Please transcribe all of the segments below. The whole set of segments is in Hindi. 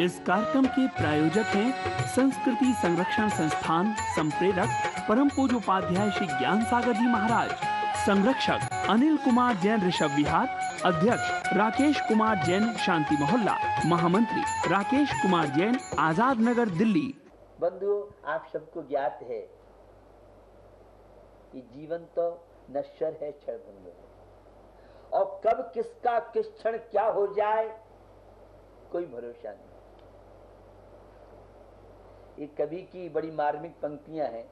इस कार्यक्रम के प्रायोजक हैं संस्कृति संरक्षण संस्थान संप्रेरक परम पूज्य उपाध्याय श्री ज्ञान सागर जी महाराज, संरक्षक अनिल कुमार जैन ऋषभ विहार, अध्यक्ष राकेश कुमार जैन शांति मोहल्ला, महामंत्री राकेश कुमार जैन आजाद नगर दिल्ली। बंधुओं, आप सबको ज्ञात है कि जीवन तो नश्वर है, क्षणभंगुर है, और कब किसका किस क्षण क्या हो जाए कोई भरोसा नहीं। ये कवि की बड़ी मार्मिक पंक्तियां हैं।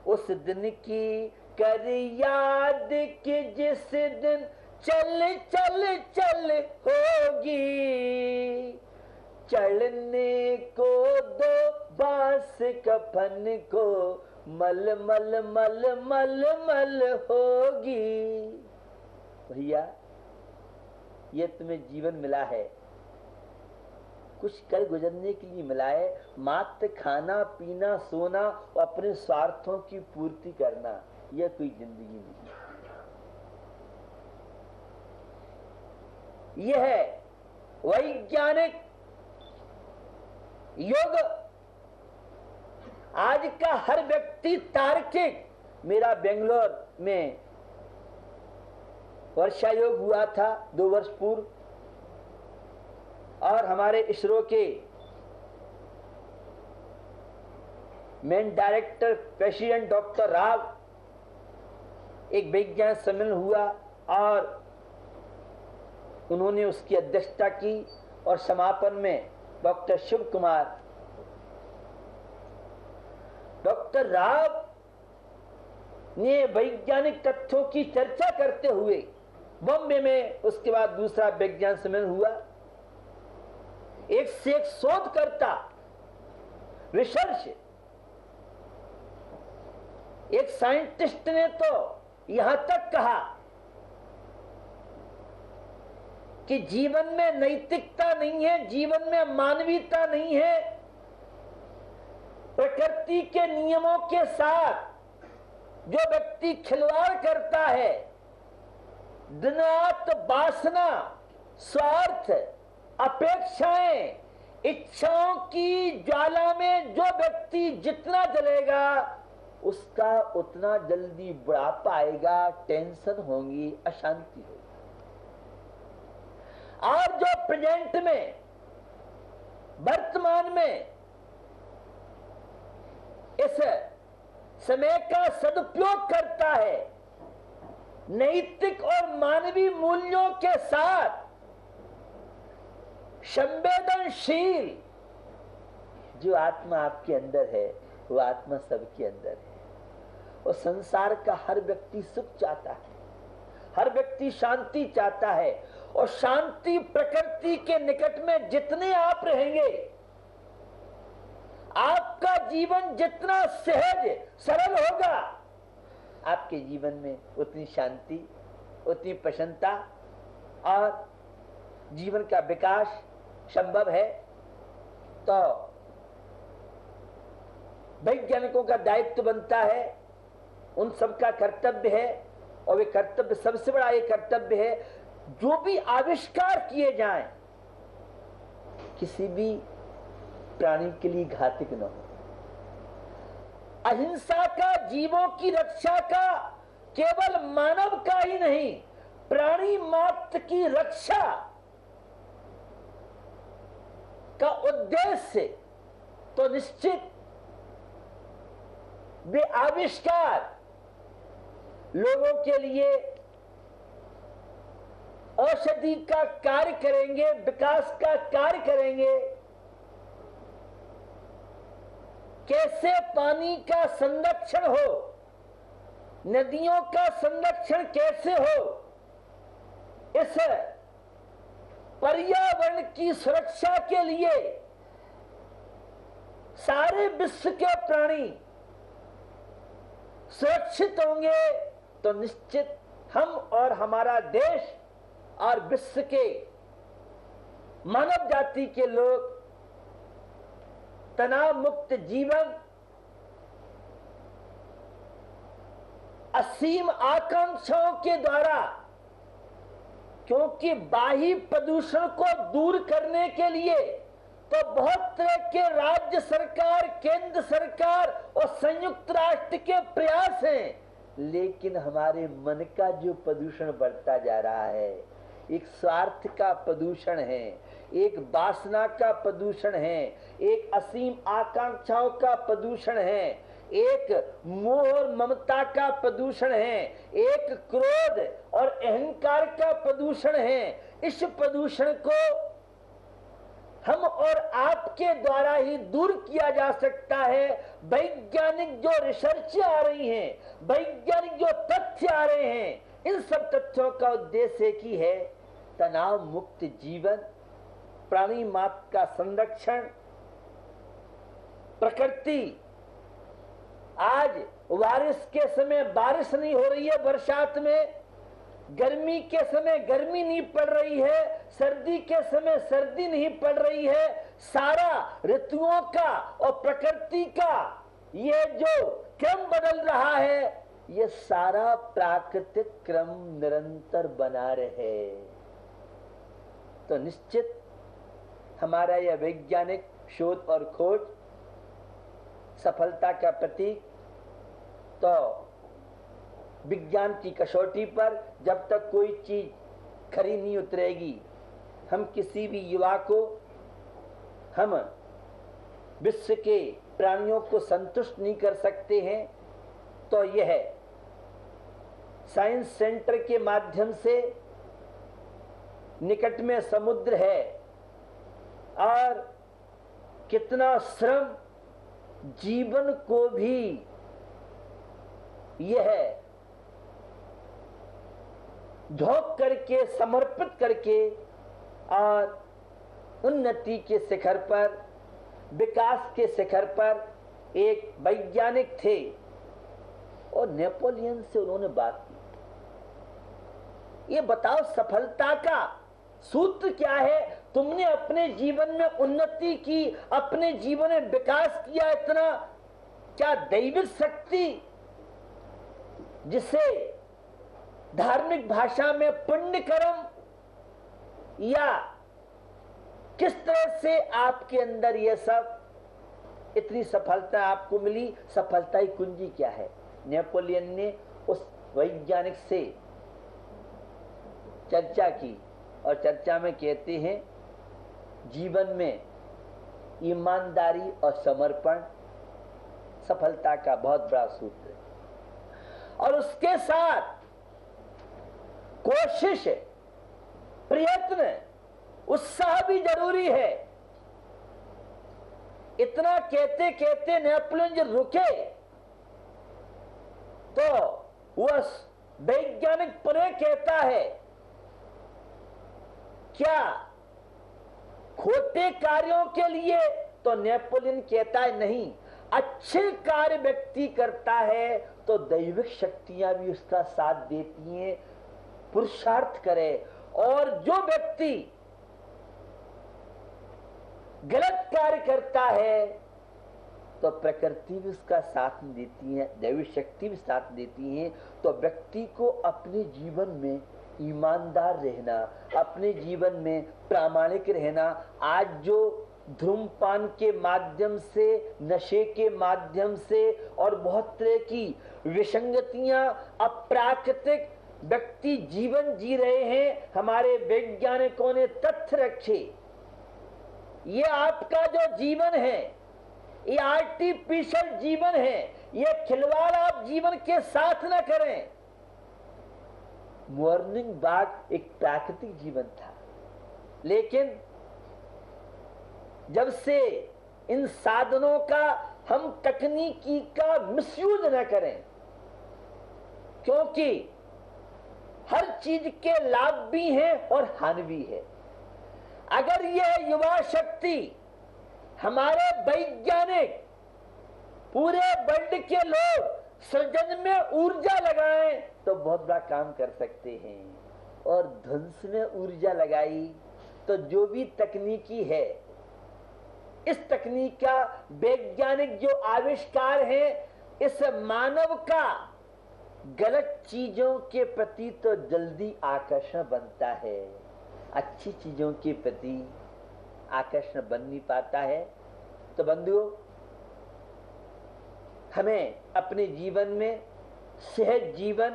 उस दिन की कर याद कि जिस दिन चल चल चल होगी, चढ़ने को दो बांस कफन को मल मल मल मल मल होगी। भैया, ये तुम्हें जीवन मिला है, कुछ कर गुजरने के लिए मिला है। मात्र खाना पीना सोना और अपने स्वार्थों की पूर्ति करना, यह कोई जिंदगी नहीं। यह है वैज्ञानिक योग। आज का हर व्यक्ति तार्किक। मेरा बेंगलोर में वर्षा योग हुआ था 2 वर्ष पूर्व, और हमारे इसरो के main director president doctor Rao, एक वैज्ञानिक सम्मेलन हुआ और उन्होंने उसकी अध्यक्षता की, और समापन में डॉक्टर शिव कुमार, डॉक्टर राव ने वैज्ञानिक तथ्यों की चर्चा करते हुए बॉम्बे में उसके बाद दूसरा वैज्ञानिक सम्मेलन हुआ। एक से एक शोधकर्ता, रिसर्च, एक साइंटिस्ट ने तो यहां तक कहा कि जीवन में नैतिकता नहीं है, जीवन में मानवीयता नहीं है। प्रकृति के नियमों के साथ जो व्यक्ति खिलवाड़ करता है, दिन रात वासना, स्वार्थ, अपेक्षाएं, इच्छाओं की ज्वाला में जो व्यक्ति जितना जलेगा उसका उतना जल्दी बुढ़ापा आएगा, टेंशन होगी, अशांति होगी। और जो प्रेजेंट में, वर्तमान में इस समय का सदुपयोग करता है, नैतिक और मानवीय मूल्यों के साथ संवेदनशील, जो आत्मा आपके अंदर है वो आत्मा सबके अंदर है। और संसार का हर व्यक्ति सुख चाहता है, हर व्यक्ति शांति चाहता है, और शांति प्रकृति के निकट में जितने आप रहेंगे, आपका जीवन जितना सहज सरल होगा, आपके जीवन में उतनी शांति, उतनी प्रसन्नता और जीवन का विकास संभव है। तो वैज्ञानिकों का दायित्व बनता है, उन सबका कर्तव्य है, और वे कर्तव्य सबसे बड़ा ये कर्तव्य है, जो भी आविष्कार किए जाएं किसी भी प्राणी के लिए घातक न हो। अहिंसा का, जीवों की रक्षा का, केवल मानव का ही नहीं, प्राणी मात्र की रक्षा का उद्देश्य तो निश्चित वे आविष्कार लोगों के लिए औषधि का कार्य करेंगे, विकास का कार्य करेंगे। कैसे पानी का संरक्षण हो, नदियों का संरक्षण कैसे हो, इस पर्यावरण की सुरक्षा के लिए सारे विश्व के प्राणी सुरक्षित होंगे, तो निश्चित हम और हमारा देश और विश्व के मानव जाति के लोग तनाव मुक्त जीवन, असीम आकांक्षाओं के द्वारा क्योंकि बाह्य प्रदूषण को दूर करने के लिए तो बहुत तरह के राज्य सरकार, केंद्र सरकार और संयुक्त राष्ट्र के प्रयास हैं, लेकिन हमारे मन का जो प्रदूषण बढ़ता जा रहा है, एक स्वार्थ का प्रदूषण है, एक वासना का प्रदूषण है, एक असीम आकांक्षाओं का प्रदूषण है, एक मोह और ममता का प्रदूषण है, एक क्रोध और अहंकार का प्रदूषण है। इस प्रदूषण को हम और आपके द्वारा ही दूर किया जा सकता है। वैज्ञानिक जो रिसर्च आ रही हैं, वैज्ञानिक जो तथ्य आ रहे हैं, इन सब तथ्यों का उद्देश्य एक ही है, तनाव मुक्त जीवन, प्राणी मात्र का संरक्षण, प्रकृति। आज बारिश के समय बारिश नहीं हो रही है, बरसात में गर्मी के समय गर्मी नहीं पड़ रही है, सर्दी के समय सर्दी नहीं पड़ रही है। सारा ऋतुओं का और प्रकृति का ये जो क्रम बदल रहा है, ये सारा प्राकृतिक क्रम निरंतर बना रहे। तो निश्चित हमारा यह वैज्ञानिक शोध और खोज सफलता का प्रतीक। तो विज्ञान की कसौटी पर जब तक कोई चीज खरी नहीं उतरेगी, हम किसी भी युवा को, हम विश्व के प्राणियों को संतुष्ट नहीं कर सकते हैं। तो यह साइंस सेंटर के माध्यम से निकट में समुद्र है और कितना श्रम जीवन को भी यह झोंक करके, समर्पित करके और उन्नति के शिखर पर, विकास के शिखर पर एक वैज्ञानिक थे और नेपोलियन से उन्होंने बात की। ये बताओ सफलता का सूत्र क्या है? तुमने अपने जीवन में उन्नति की, अपने जीवन में विकास किया, इतना क्या दैविक शक्ति, जिसे धार्मिक भाषा में पुण्य कर्म, या किस तरह से आपके अंदर यह सब इतनी सफलता आपको मिली? सफलता की कुंजी क्या है? नेपोलियन ने उस वैज्ञानिक से चर्चा की और चर्चा में कहते हैं, जीवन में ईमानदारी और समर्पण सफलता का बहुत बड़ा सूत्र है, और उसके साथ कोशिश, प्रयत्न, उत्साह भी जरूरी है। इतना कहते कहते नेपोलियन जब रुके तो वह वैज्ञानिक परे कहता है, क्या खोटे कार्यों के लिए? तो नेपोलियन कहता है नहीं, अच्छे कार्य व्यक्ति करता है तो दैविक शक्तियां भी उसका साथ देती हैं, पुरुषार्थ करे। और जो व्यक्ति गलत कार्य करता है तो प्रकृति भी उसका साथ देती है, दैविक शक्ति भी साथ देती है। तो व्यक्ति को अपने जीवन में ईमानदार रहना, अपने जीवन में प्रामाणिक रहना। आज जो धूम्रपान के माध्यम से, नशे के माध्यम से और बहुत तरह की विसंगतियां, अप्राकृतिक व्यक्ति जीवन जी रहे हैं, हमारे वैज्ञानिकों ने तथ्य रखे। ये आपका जो जीवन है, ये आर्टिफिशियल जीवन है, ये खिलवाड़ आप जीवन के साथ न करें। मॉर्निंग वॉक एक प्राकृतिक जीवन था, लेकिन जब से इन साधनों का हम तकनीकी का मिसयूज न करें, क्योंकि हर चीज के लाभ भी हैं और हानि भी है। अगर यह युवा शक्ति, हमारे वैज्ञानिक, पूरे वर्ल्ड के लोग सृजन में ऊर्जा लगाएं तो बहुत बड़ा काम कर सकते हैं, और ध्वंस में ऊर्जा लगाई तो जो भी तकनीकी है, इस तकनीक का वैज्ञानिक जो आविष्कार है, इस मानव का गलत चीजों के प्रति तो जल्दी आकर्षण बनता है, अच्छी चीजों के प्रति आकर्षण बन नहीं पाता है। तो बंधुओं, हमें अपने जीवन में सहज जीवन,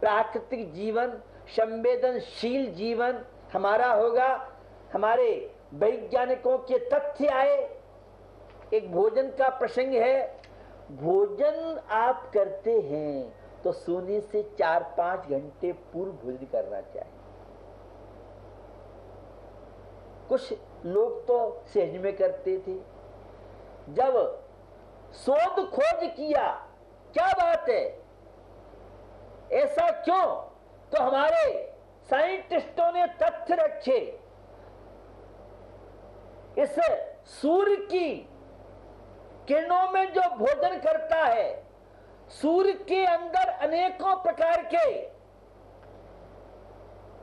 प्राकृतिक जीवन, संवेदनशील जीवन हमारा होगा। हमारे वैज्ञानिकों के तथ्य आए। एक भोजन का प्रसंग है। भोजन आप करते हैं तो सोने से 4-5 घंटे पूर्व भोजन करना चाहिए। कुछ लोग तो सहज में करते थे। जब शोध खोज किया, क्या बात है, ऐसा क्यों, तो हमारे साइंटिस्टों ने तथ्य रखे। इस सूर्य की किरणों में जो भोजन करता है, सूर्य के अंदर अनेकों प्रकार के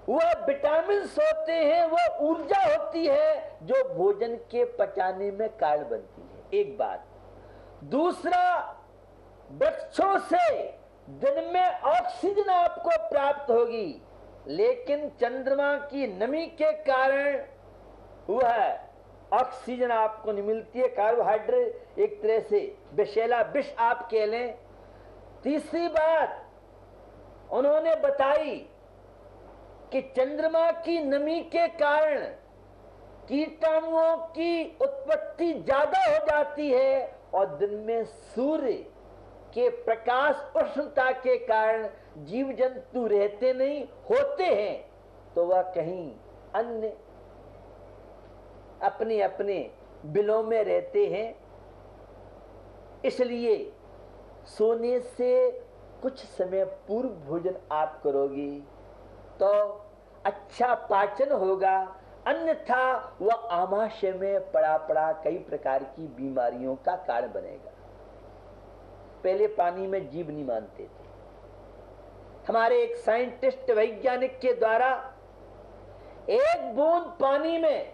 वह विटामिन होते हैं, वह ऊर्जा होती है जो भोजन के पचाने में कारण बनती है। एक बात। दूसरा, वृक्षों से दिन में ऑक्सीजन आपको प्राप्त होगी, लेकिन चंद्रमा की नमी के कारण वह ऑक्सीजन आपको नहीं मिलती है। कार्बोहाइड्रेट एक तरह से विषैला विष आप कह लें। तीसरी बात उन्होंने बताई कि चंद्रमा की नमी के कारण कीटाणुओं की उत्पत्ति ज्यादा हो जाती है और दिन में सूर्य के प्रकाश उष्णता के कारण जीव जंतु रहते नहीं, होते हैं तो वह कहीं अन्य अपने अपने बिलों में रहते हैं। इसलिए सोने से कुछ समय पूर्व भोजन आप करोगे तो अच्छा पाचन होगा, अन्यथा वह आमाशय में पड़ा पड़ा कई प्रकार की बीमारियों का कारण बनेगा। पहले पानी में जीव नहीं मानते थे। हमारे एक साइंटिस्ट वैज्ञानिक के द्वारा एक बूंद पानी में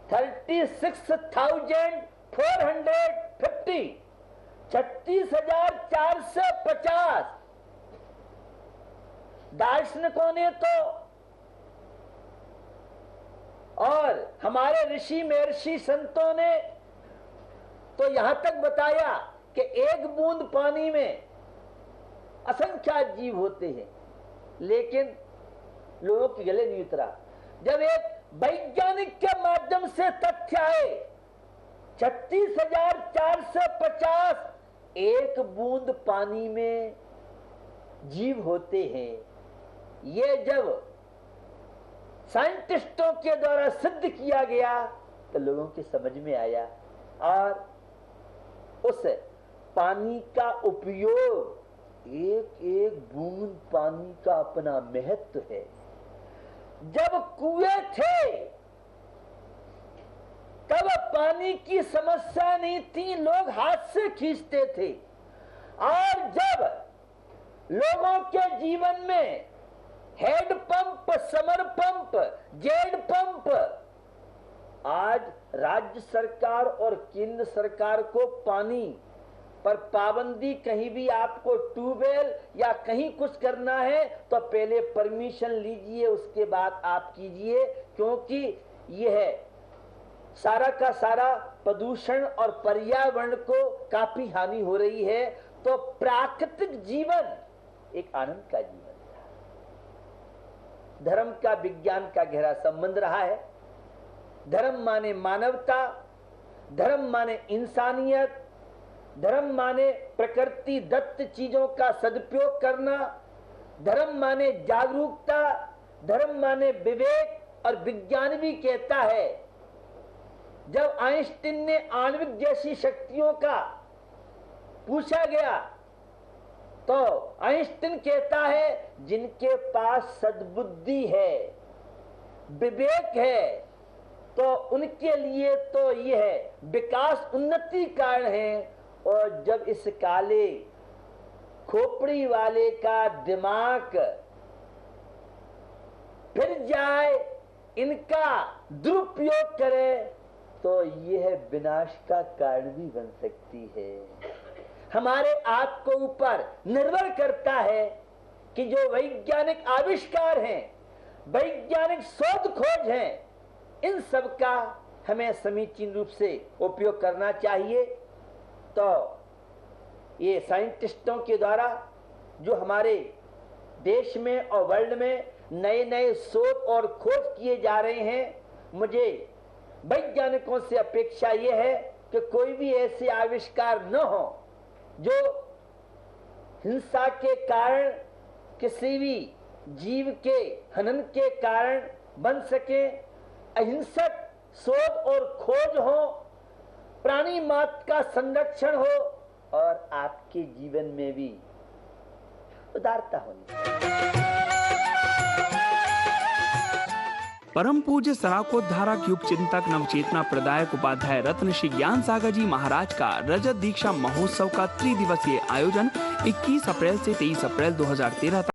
36,450 दार्शनिकों ने तो और हमारे ऋषि महर्षि संतों ने तो यहां तक बताया कि एक बूंद पानी में असंख्य जीव होते हैं, लेकिन लोगों के गले नहीं उतरा। जब एक वैज्ञानिक के माध्यम से तथ्य आए 36,450 एक बूंद पानी में जीव होते हैं, ये जब साइंटिस्टों के द्वारा सिद्ध किया गया तो लोगों की समझ में आया और उस पानी का उपयोग, एक एक बूंद पानी का अपना महत्व है। जब कुएं थे तब पानी की समस्या नहीं थी, लोग हाथ से खींचते थे। और जब लोगों के जीवन में head pump, summer pump, Z pump, आज राज्य सरकार और केंद्र सरकार को पानी पर पाबंदी, कहीं भी आपको ट्यूबवेल या कहीं कुछ करना है तो पहले परमिशन लीजिए, उसके बाद आप कीजिए, क्योंकि यह सारा का सारा प्रदूषण और पर्यावरण को काफी हानि हो रही है। तो प्राकृतिक जीवन एक आनंद का जीवन था। धर्म का विज्ञान का गहरा संबंध रहा है। धर्म माने मानवता, धर्म माने इंसानियत, धर्म माने प्रकृति दत्त चीजों का सदुपयोग करना, धर्म माने जागरूकता, धर्म माने विवेक। और विज्ञान भी कहता है, जब आइंस्टीन ने आणविक जैसी शक्तियों का पूछा गया तो आइंस्टीन कहता है जिनके पास सद्बुद्धि है, विवेक है, तो उनके लिए तो यह विकास उन्नति कारण है। और जब इस काले खोपड़ी वाले का दिमाग फिर जाए, इनका दुरुपयोग करे, तो यह विनाश का कारण भी बन सकती है। हमारे आप को ऊपर निर्भर करता है कि जो वैज्ञानिक आविष्कार हैं, वैज्ञानिक शोध खोज हैं, इन सब का हमें समीचीन रूप से उपयोग करना चाहिए। तो ये साइंटिस्टों के द्वारा जो हमारे देश में और वर्ल्ड में नए नए शोध और खोज किए जा रहे हैं, मुझे वैज्ञानिकों से अपेक्षा यह है कि कोई भी ऐसे आविष्कार न हो जो हिंसा के कारण, किसी भी जीव के हनन के कारण बन सके। अहिंसक शोध और खोज हो, प्राणी मात्र का संरक्षण हो और आपके जीवन में भी उदारता होनी। परम पूज्य सराकोद्धारक युग चिंतक नवचेतना प्रदायक उपाध्याय रत्न श्री ज्ञान सागर जी महाराज का रजत दीक्षा महोत्सव का त्रिदिवसीय आयोजन 21 अप्रैल से 23 अप्रैल 2013 तक